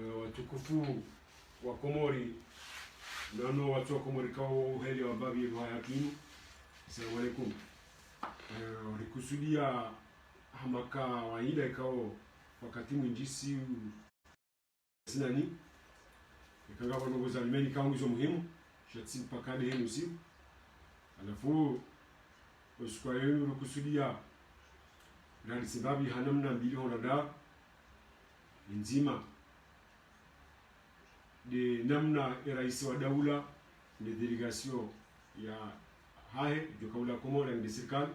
watukufu wa Komori nano watu wa Komori kao heli wa babi yetu hayakinu. Assalamu alaikum. Walikusudia hamaka waida ikao wakati mwinjisi sinani ikanga wanogo za limeni kao hizo muhimu shatsi pakade henu usiku. Alafu usikwa yenu walikusudia na sababu hanamna mbili honada nzima de namna rais wa daula de delegation ya hae jokaula Komori na serikali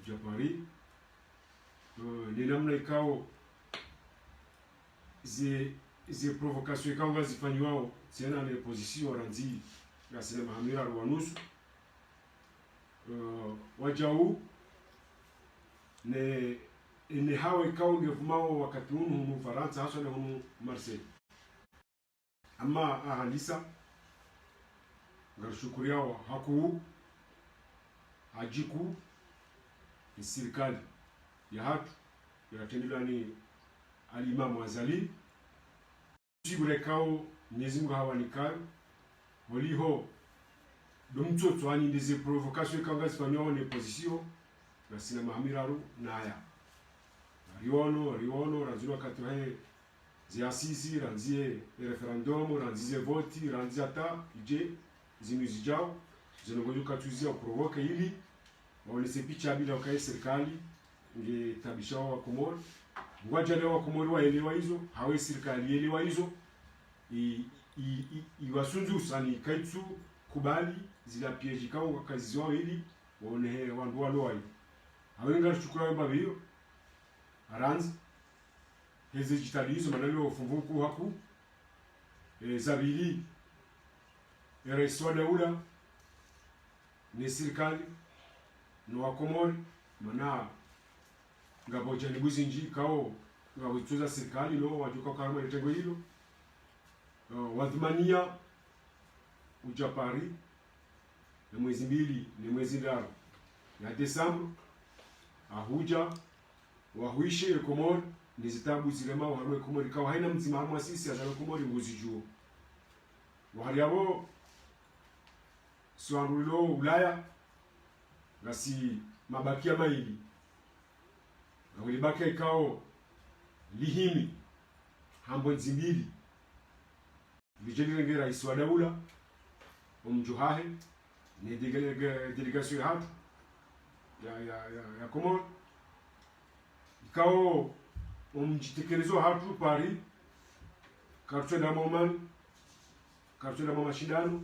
ya Paris de namna ikao ze provocation ikao ngazifanywa tena na position ranzi ya sinema hamira ruanusu wajau ne hawa ikao ngevumao wakati hunu Faransa hasa na hunu Marseille. Ama ahalisa ngarishukuri yao haku hajiku ni serikali ya hatu ya tendilani alimamu Azali siburekao Mwenyezi Mungu hawanikao waliho domtoto ani ndize provocation kanga sifanywa ne position na sina mahamiraru naya riono ranziro wakati hae ziasisi ranzie referendum ranzie voti ranzie ata ije zinuzijao zinongojo katuzia provoke ili waonese picha bila ukae serikali nge tabishao wa Komori ngwaja leo wa Komori waelewa hizo hawe serikali elewa hizo iwasunzu sani kaitsu kubali zila pieji kao kazi zao ili waone wandu waloi hawenga shukura mbabio aranzi hezi jitalizo manalo ufumbuku haku zabili rais wa daula ni serikali no wa Komori mana ngabo janibuzi nji kao ngabo serikali no wajuka kama litengo hilo wadhimania uja Paris na mwezi mbili ni mwezi ndaro ya Desemba ahuja wahuishe Komori nizitabu zilema waharwe Komori kawa haina mzima hamwa sisi azalo Komori ngozi juo wahaliabo suangulo Ulaya ngasi mabakia maili na ulibaki ikao lihimi hambo nzimbili vijeli rais wa daula umjuhahe ni delegation ya hatu ya Komori ikao umjitekerezo hatu Paris kartu na momani kartu na mashindano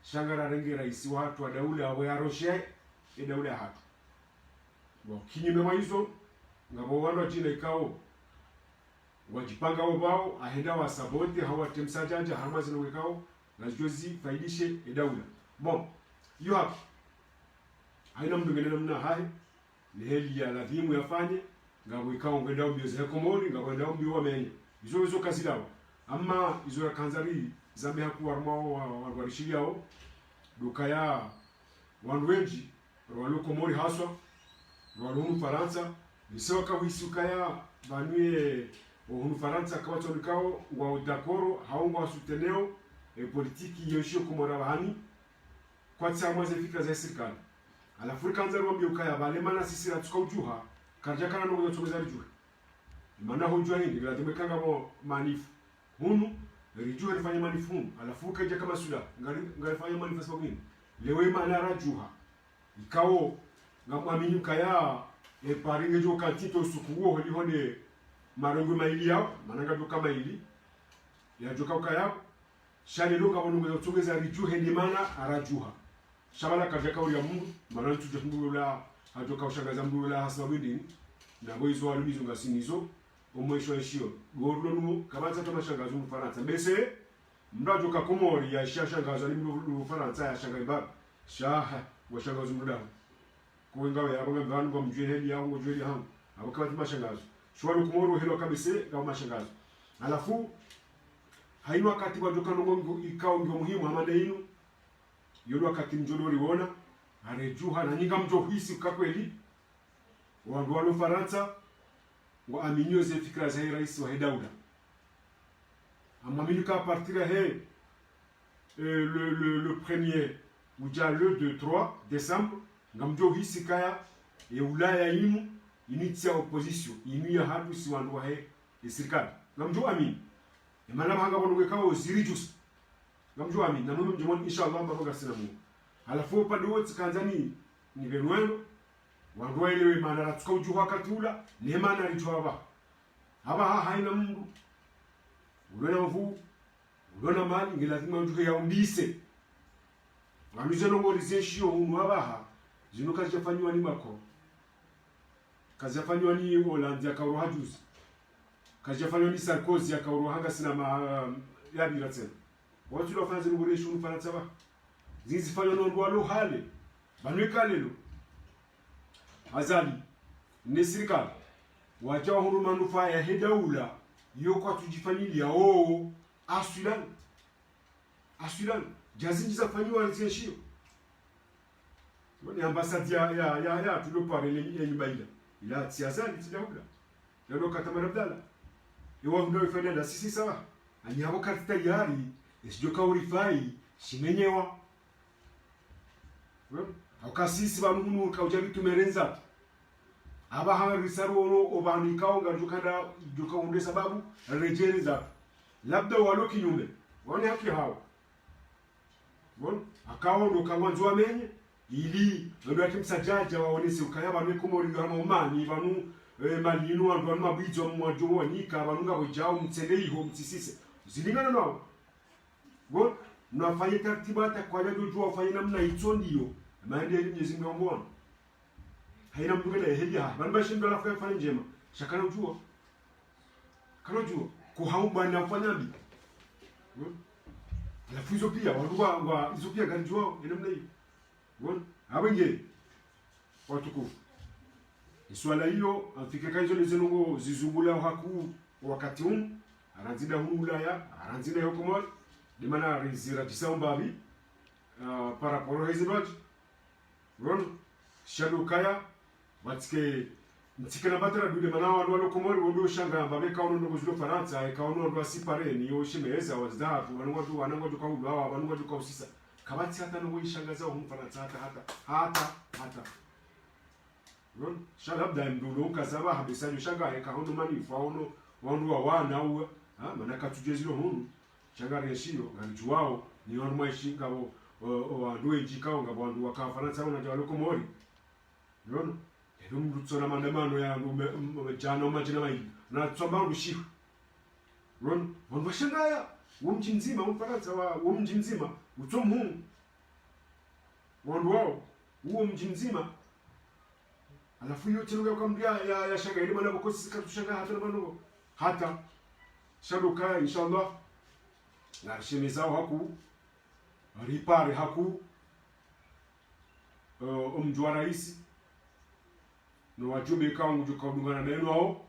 shangara renge rais wa hatu wa daula wa Aroshe daula hatu wa kinyume mwa hizo ngabo wando jina ikao wajipanga wao ahenda wa sabote hawa temsajaja hamazi no ikao na jozi faidishe daula bon you have haina mdungene namna hai ni heli ya ladhimu yafanye ngabo ikao ngenda mbio za Komori ngabo ngenda mbio wamenye hizo kazi dawa ama hizo ya kanzari zambe hakuwa armao warishiliao dukaya wandu wengi walo Komori haswa walo Faransa nisewa kawisukaya banue hunu Faransa kwa tolikao wa dakoro haungo wasuteneo politiki yoshio Komora bahani kwa tsama za fikra za serikali alafu kanza rwambi ukaya bale mana sisi ratuka ujuha karja kana no yotomeza rijuha mana hujua hindi bila tumekanga mo manifu hunu rijuha rifanya manifu alafu kaja kama sula ngarifanya manifu sababu nini lewe mana rajuha ikao ngamwamini ukaya paringe jo katito sukuo holihone marongo maili yao mananga duka maili ya joka ukaya shale luka bonungo yotongeza rijuhe ni mana arajuha shabala kaja kauli ya Mungu maana tuje mbula hajoka ushangaza mbula hasa windi na boizo walumizo ngasinizo omwesho eshio gorlo numu kabanza to mashangazo mu Faransa bese mbajo ka Komori ya shangazo ni mu Faransa ya shangaiba shaha wa shangazo mbula kuingawe ya bonga vangu kwa mjweli yangu mjweli hangu abakati mashangazo shwari Komori hilo kabisa kama mashangazo alafu haino wakati bajoka nongo ikao ndio muhimu amanda hino yolo wakati mjolo riona arejuha na nyinga mjo hisi kakweli wandu walo Faransa wa aminyo ze fikra za rais wa daula amaminuka à partir le 1er ou déjà le 2-3 décembre ngamjo hisikaya e ulaya imu initia opposition inu ya hadu si wandu wa serikali ngamjo amin imana bahanga bono wekawa waziri jus ngamjo amin na mume mjumoni inshallah baroga sina mu halafu upande wote kanzani ni benweno wandu wa elewe mana ratuka ujuhu wakati ula ni mana rijuwa haba haina mungu ulona mvu ulona mali ngilazima ujuhu ya umbise wanuze nongo rizeshio unu habaha zino kazi jafanywa ni Macron, kazi jafanywa ni Hollande akaroha juzi, kazi jafanywa ni Sarkozy akaroha hanga sina ya bila tena. Watu ndio wafanya zino boresho Ufaransa ba. Zizi fanywa ndo walo hale. Banweka lelo. Azali ni serikali wacha huru manufaa ya hedaula yo kwa tujifanyilia asulan jazinji zafanywa rizeshio. Ni ambassade ya tulopare le nyubaila ila siasa litilaula lelo katama Abdalla ewa ndo ifanya sisi sawa ani hapo kati tayari isijoka urifai shimenyewa au kasisi banunu kaujari tumerenza aba hanga risaru ono obani kaonga jukanda joka unde sababu rejeriza labda walo kinyume wone haki hao bon akawa ndo kangwanzwa menye ili ndo atimsajaja waonese ukayaba nwe komori ngama umani banu malinu andu anu mabizo mwajo wanika banunga bojao mtendeiho mtisise zilingana nao bon mnafanya taratibu hata kwa jajo jua ufanye namna hizo ndio maana ile Mwenyezi Mungu mbona haina mtu kile heja bana bashi ndo la fanya njema shakana ujua kana ujua kuhaumba na ufanya bi la fuzo pia wa hizo pia gani jua ina namna hiyo bon abenge watukufu swala hiyo afika hizo nizenongo zizungula haku wakati aranzida Ulaya aranzida yokomor dimana rizira tisaumbabi para poro hezibaj ron shadukaya batike ntikana batara dude mana wandu walokomori wodo shanga babe kauno ndo kuzilo Faransa kauno ndo asipare ni yoshimeza wazatu wanango duka ulawa wanango duka usisa kabati hata no wishangaza hu Faransa hata ron shalabda mdulo kazaba habisanyo shanga kauno manifa ono wandu wana uwa manaka tujezilo hunu shanga reshio ngalijuwao ni wanu maishinga wandu ejikao ngabo wandu waka Faransa wana jawalokomori ron Rumrutsona mandamano ya jana majina mai na tsamba rushihu ron washangaya wumji mzima Ufaransa wa wumji mzima utomu wandu wao mji mzima alafu yote lugha kwambia ya shanga ile maana kwa sisi katushanga hata na bano hata shadoka inshallah na shemezao haku ripare haku mjua rais no wajumbe kaungu jukadungana na yenu hao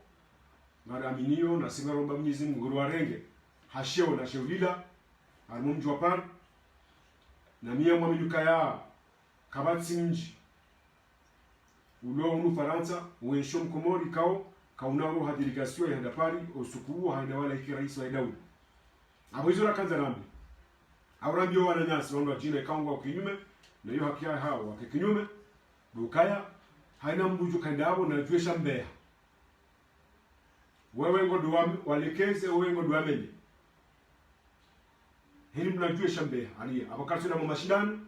ngaraminio na singaromba Mwenyezi Mungu warenge hasheo na sheulila almumji wa par na mia mwaminuka ya kabati mji ulo unu Faransa uensho mkomori kaunaro hadirikasio ya ndapari osukubu haenda wala iki rais wa daudi abo hizo la kanza nambi awrambio wana nyasi wando jina kaungu wa kinyume na hiyo haki hao wa kinyume bukaya haina mbuju kandabo na juesha mbeya wewe ngo walekeze wewe ngo duamenye hili mnajuesha mbeya ali abakati na mashindano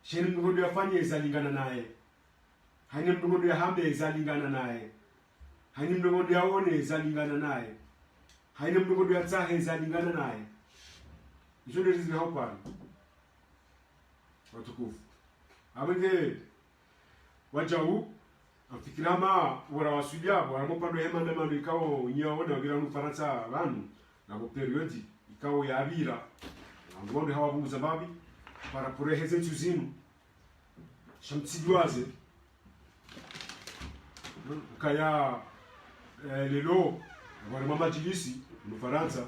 sheni mngondo yafanye izalingana naye haina mngondo ya hambe izalingana naye haina mngondo yaone izalingana naye haina mngondo ya tsahe izalingana naye hizo ndio hizo hapa watukufu abenge wajau afikirama wara wasujabo aramopando hemanda mando ikao nyawo na gira Ufaransa banu na bo periodi ikao ya abira ngondo hawa buza babi para poreheze tuzinu shamtsidwaze kaya lelo wara mamajilisi Ufaransa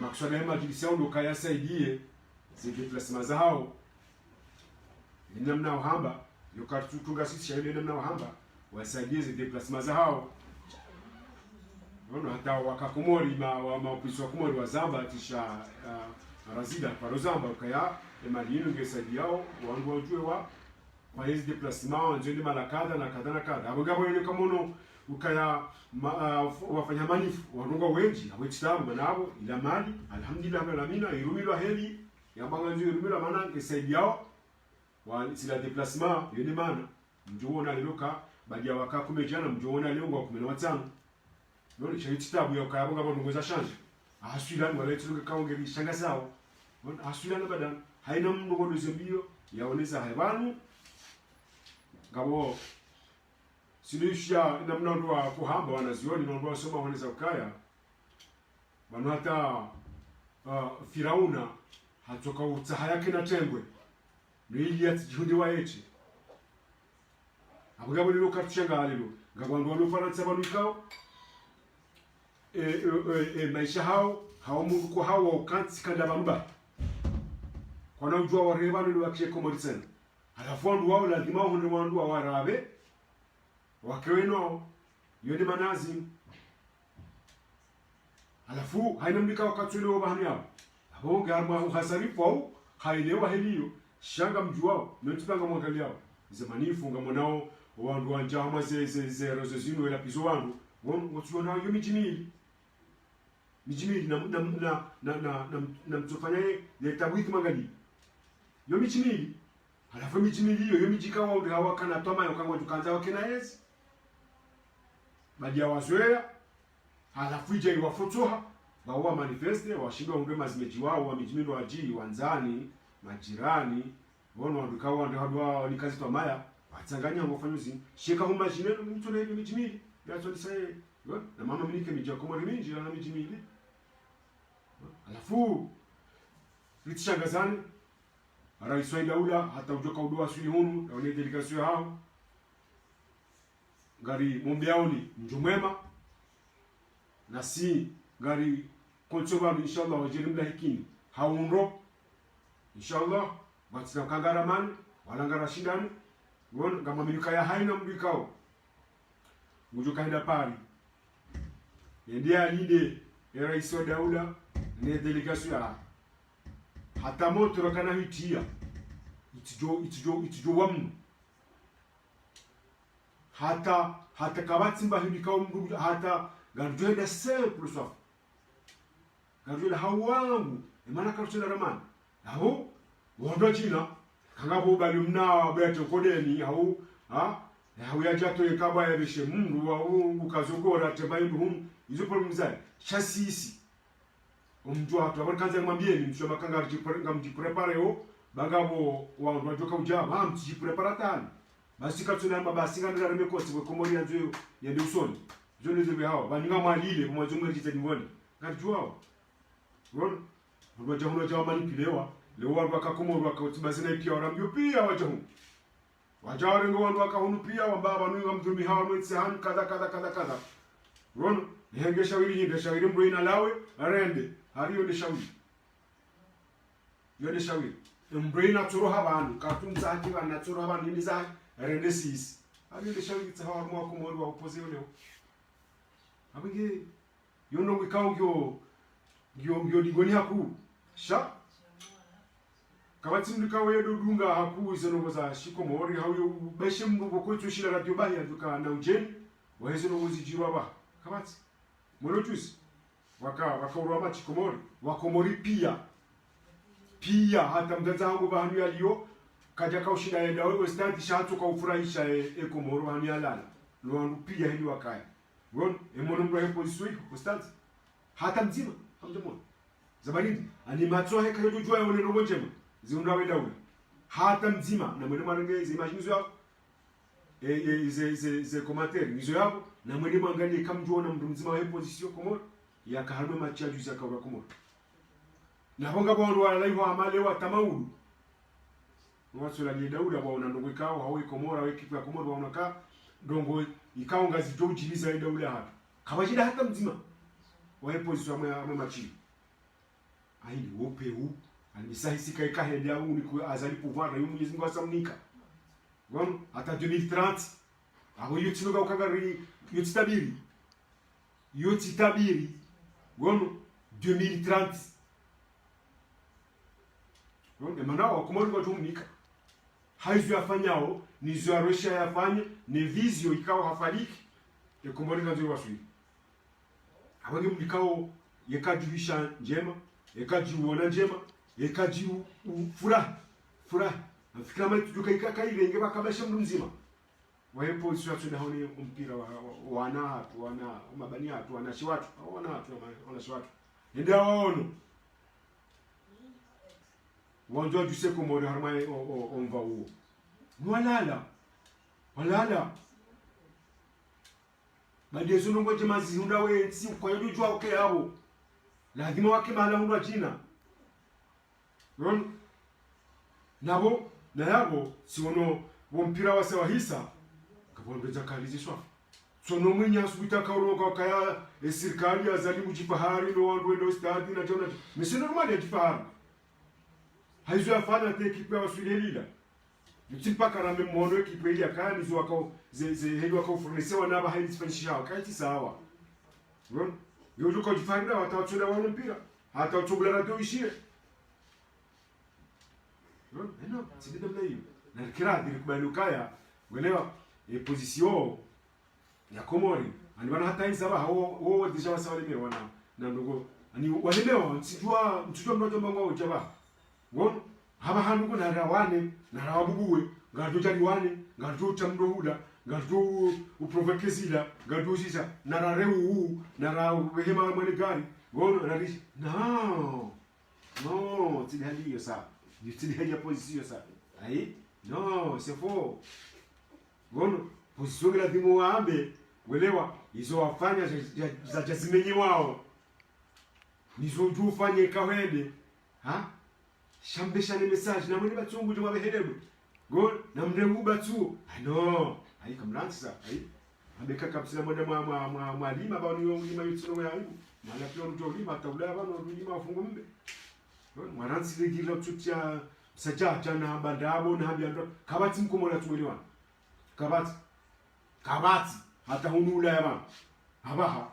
makusana ya majilisi au kaya saidie zile plasma za hao namna uhamba yokartu tunga sisi shaile namna uhamba wasaidie zile plasma za hao Ono hata wakakomori maofisi wa komori wa zamba tisha razida paro zamba kaya emalino ngesadi yao wangu wajue wa hizi déplacement nzende mala kadha na kadha na kadha abo gabo yele kamono ukaya wafanya manifu wanunga wengi abo tsamu nabo ila mali alhamdulillah alamina irumilwa heli yambanga nzuri irumilwa maana ngesadi yao wa sila déplacement yele maana mjuona liloka badia wakakumejana mjuona leo ngwa 15 none chayititabu ya kayabonga abantu ngoza shanje ahaswilani walethuke kaongeri shanga sawo ahaswilani badan haina mndu ngodoze biyo yaoneza hayabanu ngabo silisha ina mnandu wa kuhamba wanazioni ndio wasoma wanaweza ukaya banu hata Firauna hatoka utsaha yake na tengwe nili yatijunde waeche abugabo lilo katushanga halilo ngabwandu wanofaransa banukao maisha hao mungu kwa hao ukansi kanda banuba kwa na ujua wareba nilo wakishe komorisen alafu wandu wao lazima hunde wandu wa warabe wakeweno yoni manazi alafu haina mbika wakatule wa bahani yao abo garma uhasarifu wao hailewa heliyo shanga mjuao notipanga mwangali yao zamanifu nga mwanao wandu wanjama ze rozozino ela pizo wandu watuona yo mijimili na mtofanya ye tabwithi mangali yo mijimili alafu mijimili yo mijika wa uri hawa kana toma yo kangwa tukanza wakena yezi badia wazoea alafu ija iwafotoha bawa manifeste washindwa unge mazimeji wao wa mijimili waji wanzani majirani wono wandukawa wandukawa ni kazi tomaya watsanganya ngofanyuzi sheka huma jineno mtole yo mijimili yacho lisaye na mama minike mijako minji na mijimili alafu litishangazani rais wa daula hata ujoka udoa sui hunu na wale delegation hao ngari mombeaoni njumwema na si ngari konsoba inshallah wajirimla hikini haundo inshallah watsina kangaraman walangara shindani won kama milika ya haina mbikao ujoka henda pari ndia lide ya rais wa daula ne delegation ya hata moto rakana hitia itijo wamu hata kabatsimba hibikao mdu hata garjoeda simple sof garjoeda hawangu emana karchela ramani aho wondo china kangabo bali mna beto kodeni aho ya jato yakaba ya bishe mundu wa ungu kazogora tebaindu hum izo problem zai chasisi umjua watu abarkanza ngambie msho makanga ngamjiprepare yo bagabo wa ndoka ujaba mjiprepara tani basi katuna mabasi ngandira remekosi we komori yanzu ya ndusoni jone zebe hawa baninga malile kwa mazungu jitani ngoni ngajua won ngoja huno jawa manipilewa leo wangu akakomoro akatibazina pia warambio pia wajahu wajare ngo wangu akahunu pia wambaba nunga mdhumi hawa mwetse han kadha won nihenge shawiri mbroina lawe arende hariyo de shawiri yode shawiri mbroina turoha bantu katunza ati bana turoha bantu niza arende sis hariyo de shawiri tsawa mwa komoro wa opozeo leo abige yondo ngikao gyo digoni haku sha kabatsi ndika wedo dunga haku izeno za shikomori hawo beshe mbugo kwetu shira radio bahi aduka na ujeni wahezeno uzijirwa ba kabatsi molochusi wakaurwa machikomori wakomori pia hata mdaza hangu bahanu yaliyo kaja kaushida yenda wewe stanti shatu kaufurahisha komoro bahanu yalala luandu pia hili wakaya ron emono mbra hepo isui stanti hata mzima hamjamona zabarindi animatso heka yodo jua yone no njema ziunda wenda ule hata mzima na mwene marenge ze imagines yao ze commentaire nizo yabo na mwene mwangalie kamjona mtu mzima wa position komoro yakahalwe machaji za kwa komoro na bonga bondo wala live amale wa tamaudu watu la Daudi ambao unandongekao hawe komora we kitu ya komoro waonaka ndongo ikao ngazi jojiliza Daudi hapa kabajida hata mzima wa position ya machi aili wope hu anisahisika ikahende ya uniku azali pouvoir na Mwenyezi Mungu asamnika hata 2030 abo yutinoga ukangari yutsitabiri yoti tabiri gono 2030 gono maana wakomori kwa tumika haizo yafanyao nizo ya Russia yafanya ni vizio ikawa hafaliki ekomori ngazo wasui abange mlikao yekajuisha njema yekajuona njema yekaju furaha nafikira mali tujuka ikaka ile ingeba kabasha mtu mzima waepo sio tuna honi mpira wana mabani watu wanashi watu wanashi watu ndio waono wanzo juse komori harma onva huo walala baada zo ngo jemazi hunda wensi kwa yodu jwa okay habo lazima wake mala hunda jina nabo na yabo siono wompira wase wahisa kabondeza kalizishwa sono mwenye asubita kauroka kaya serikali azali mujifahari no wandu ndo stadi na jona mais normal ya jifahari haizo yafanya te ekipe wa Swilelila yutipa karame mwono ekipe ile akani zo akao ze heli wakao fornesewa naba haili sifanyisha wakati sawa yojo kwa jifahari na watawachula wa mpira hata utubula radio ishie non c'est de même na kira dirikubali ukaya welewa position ya Komori ani bana hata hizi saba hao deja wasawa leo wana na ndogo ani walelewa msijua mmoja mbango ujaba ngon haba handuko na rawane na rawabubuwe ngado jaliwane ngado chamdohuda ngado uprovokezila ngado sisa na rareu na rawehema mwanegari ngon rarish no tidhali yosa yutili ya position sa ai no c'est faux ngon position la dimo waambe welewa hizo wafanya za jazimenye wao nizo jufanye kawede shambesha ne message na mwini batungu juma behedebe go na mrengu batu no ai kamlansa ai abeka kapsila moja mwalima ba ni lima yutino yangu mala pio ndo lima taula ba no lima fungu mbe mwaransi legila tutia sajaja na bandabo na habiando kabati mkomola tumeliwana kabati hata hunula ya mama habaha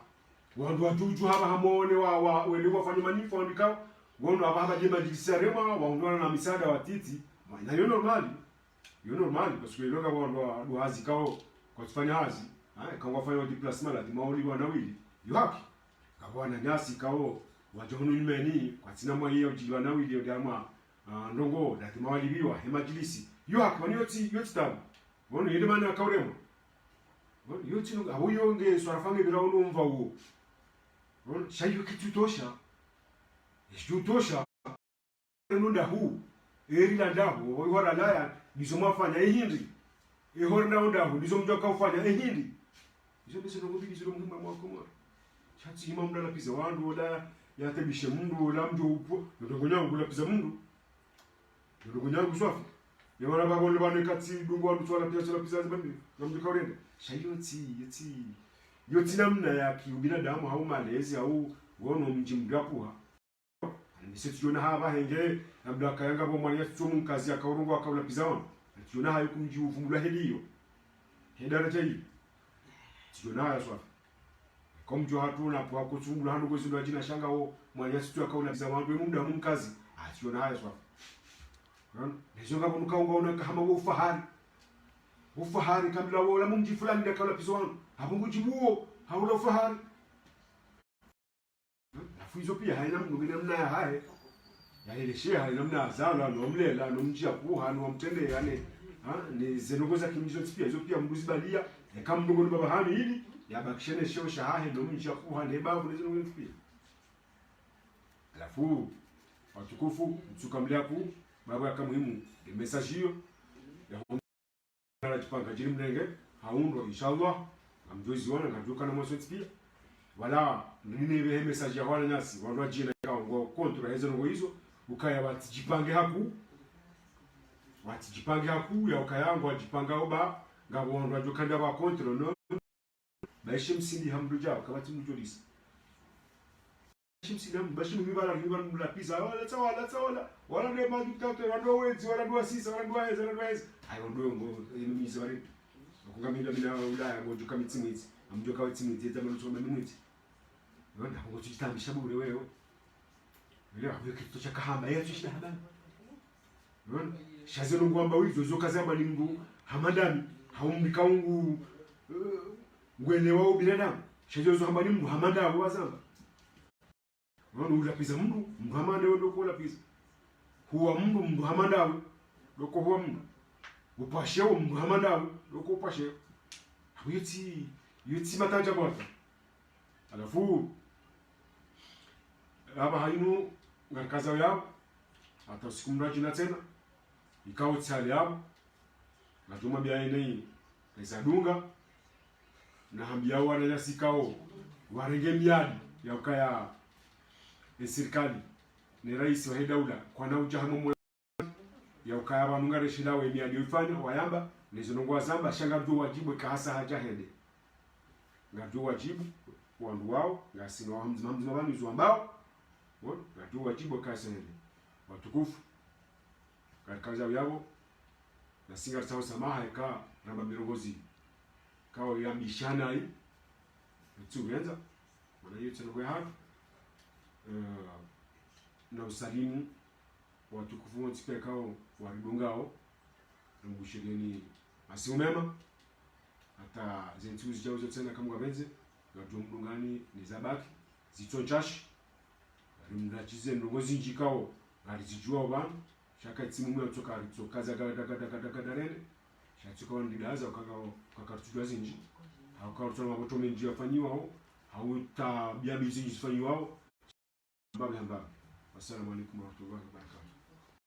wandu watuju haba hamone wa welewa fanya manifu andika wono haba jema jisarema waungana na misada wa titi na yo normali parce que loga wandu hazi kao kwa kufanya hazi kwa wafanya déplacement la dimaoli wanawili yo haki kwa na nyasi kao wajohunu nimeni kwa tina mwa hiyo jilwa nawili yo dama ndongo da dimawali biwa hemajilisi yo haki wani yoti tabu wono yede mana kauremo yoti no abo yonge swarafange birawo umva uwo shayo kitutosha nunda hu erila ndaho wihora laya nizomafanya ehindi ehora ndaho nizomjoka ufanya ehindi izo ngobili zilo muhimba mwako chati hima mndala pisa wandu wala yatebishe mundu wala mjo upo ndogonyangu la pisa mundu ndogonyangu swafi yora bagole bane katsi dungu wandu twala pisa zibandi namjo kaurenda shayo yoti namna ya kiubinadamu hau malezi au wono mjimdapuha nisetiona haba henge labda kayanga bo mwanya tsumu kazi akaurungu akaula pizao tiona hayo kumjiuvumula heliyo hedara chai tiona hayo swa komjo hatu na kwa kutsungula hanu gozindo jina shanga wo mwanya situ akaula pizao wangu mumda mumkazi tiona hayo swa nezonga bonuka ungaona kama ufahari kabla wala mumji fulani ndakaula pizao wangu habungu jibuo haula ufahari fuizo pia haina mngine mna hae yaeleshia haina mna azala no mlela no mjia kuha no mtende yani ni zenogoza kimjizo pia hizo pia mbuzibalia kama mdogo baba hani hili yabakishene shio shahahe no mjia kuha ne babu ne zenogoza pia alafu watukufu msukamlia ku babu ya muhimu message hiyo ya na jipanga jini mrenge haundo inshallah amjozi wana ngajuka na mosoti pia wala nini be message ya wala nyasi wala jina kwa ngo control hizo ngo hizo ukaya watijipange haku ya ukayango wajipanga oba ngabo wandu wajukanda ba control no baishe msindi hamduja kabati mujolisa shimsi nam bashi mibala mula pizza wala ne maji tatu wala wezi wala dua sisa wala heza ayo ndo ngo imizi wale kungamira mina ulaya ngo juka mitsimwitsi amjoka witsimwitsi eta mano tsoma minwitsi unaona hapo tujitambisha bure wewe leo hapo kitu cha kahamba yetu shida habari unaona shazeno ngwamba wizo zo kazamba ni mndu hamadami haumbika ungu ngwelewa binadamu shazo zo hamba ni mndu hamanda wazamba unaona ulapiza mndu hamanda wewe ndio ulapiza huwa mndu hamanda doko huwa mndu upashe mndu hamanda doko upashe yuti matanja bota alafu aba hainu ngakaza yao hata usiku mraji na tena ikao tsali yao na tuma bia ine kaisa dunga na hambia wana ya sikao warenge miadi ya ukaya serikali ni rais wa daula kwa na ujahamu ya ukaya banunga reshila we miadi ufanya wayamba nizonongwa zamba shanga ndo wajibu kahasa haja hede ngatu wajibu wandu wao ngasino hamzima bani zuambao ngatu wajibu kahasa hede watukufu katika zao yao na singa sawa samaha ika na mirongozi kao ya bishana hii tuwenza wana hiyo tena hapa na usalimu watukufu wote kao waribungao ngushireni asiumema hata zentu zijauzo tena kama gabenze na tumdungani ni zabaki zitonchashi rimnachize ndongozi njikao ngalizijua bana shaka tsimu mwe kutoka alitokaza gada shatuka wandidaza ukakatujwa zinji haukautona maboto menji yafanyiwa hauta biabizi zifanyiwa babu hamba. Assalamu alaikum warahmatullahi wabarakatuh.